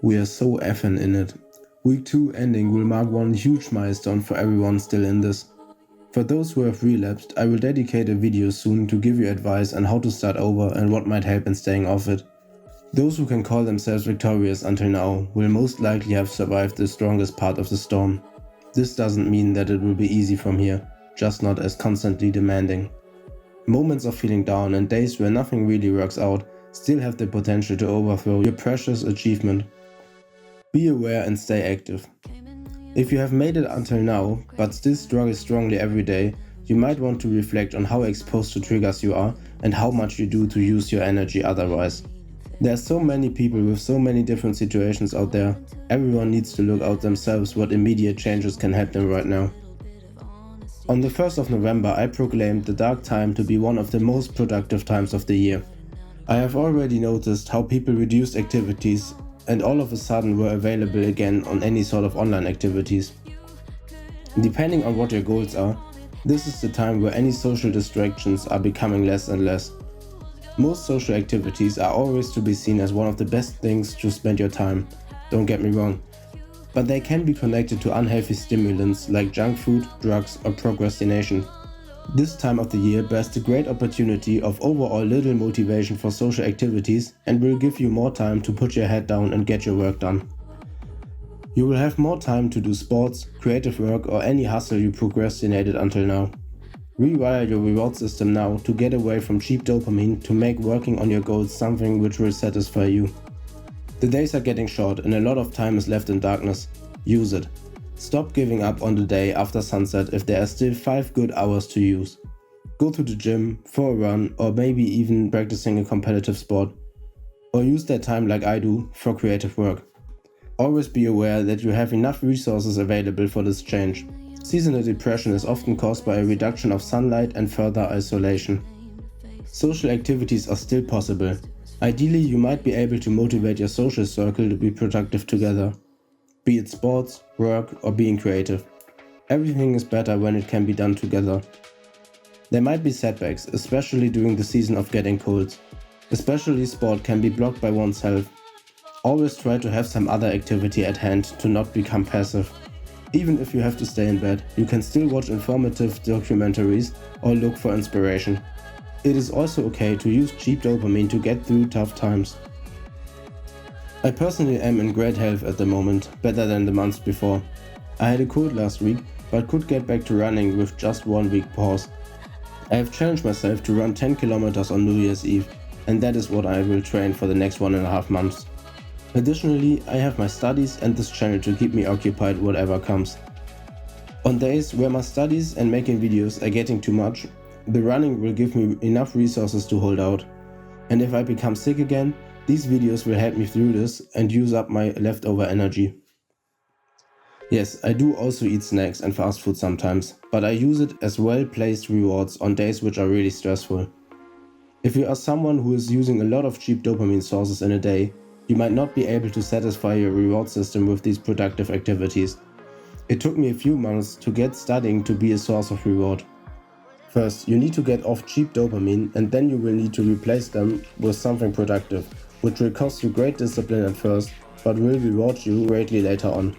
We are so effing in it. Week 2 ending will mark one huge milestone for everyone still in this. For those who have relapsed, I will dedicate a video soon to give you advice on how to start over and what might help in staying off it. Those who can call themselves victorious until now will most likely have survived the strongest part of the storm. This doesn't mean that it will be easy from here, just not as constantly demanding. Moments of feeling down and days where nothing really works out still have the potential to overthrow your precious achievement. Be aware and stay active. If you have made it until now, but still struggle strongly every day, you might want to reflect on how exposed to triggers you are and how much you do to use your energy otherwise. There are so many people with so many different situations out there. Everyone needs to look out themselves what immediate changes can help them right now. On the 1st of November, I proclaimed the dark time to be one of the most productive times of the year. I have already noticed how people reduced activities and all of a sudden were available again on any sort of online activities. Depending on what your goals are, this is the time where any social distractions are becoming less and less. Most social activities are always to be seen as one of the best things to spend your time, don't get me wrong. But they can be connected to unhealthy stimulants like junk food, drugs or procrastination. This time of the year bears the great opportunity of overall little motivation for social activities and will give you more time to put your head down and get your work done. You will have more time to do sports, creative work or any hustle you procrastinated until now. Rewire your reward system now to get away from cheap dopamine to make working on your goals something which will satisfy you. The days are getting short and a lot of time is left in darkness. Use it. Stop giving up on the day after sunset if there are still 5 good hours to use. Go to the gym, for a run, or maybe even practicing a competitive sport. Or use that time like I do for creative work. Always be aware that you have enough resources available for this change. Seasonal depression is often caused by a reduction of sunlight and further isolation. Social activities are still possible. Ideally, you might be able to motivate your social circle to be productive together. Be it sports, work, or being creative. Everything is better when it can be done together. There might be setbacks, especially during the season of getting colds. Especially sport can be blocked by one's health. Always try to have some other activity at hand to not become passive. Even if you have to stay in bed, you can still watch informative documentaries or look for inspiration. It is also okay to use cheap dopamine to get through tough times. I personally am in great health at the moment, better than the months before. I had a cold last week, but could get back to running with just 1 week pause. I have challenged myself to run 10 kilometers on New Year's Eve, and that is what I will train for the next 1.5 months. Additionally, I have my studies and this channel to keep me occupied whatever comes. On days where my studies and making videos are getting too much, the running will give me enough resources to hold out. And if I become sick again, these videos will help me through this and use up my leftover energy. Yes, I do also eat snacks and fast food sometimes, but I use it as well-placed rewards on days which are really stressful. If you are someone who is using a lot of cheap dopamine sources in a day, you might not be able to satisfy your reward system with these productive activities. It took me a few months to get studying to be a source of reward. First, you need to get off cheap dopamine and then you will need to replace them with something productive, which will cost you great discipline at first, but will reward you greatly later on.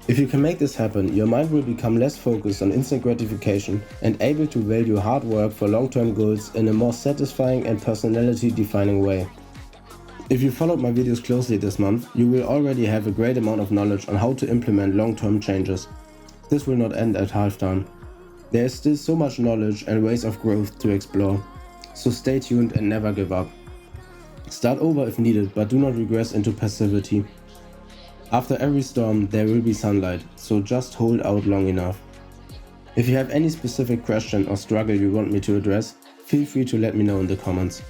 If you can make this happen, your mind will become less focused on instant gratification and able to value hard work for long-term goals in a more satisfying and personality-defining way. If you followed my videos closely this month, you will already have a great amount of knowledge on how to implement long-term changes. This will not end at halftime. There is still so much knowledge and ways of growth to explore, so stay tuned and never give up. Start over if needed, but do not regress into passivity. After every storm there will be sunlight, so just hold out long enough. If you have any specific question or struggle you want me to address, feel free to let me know in the comments.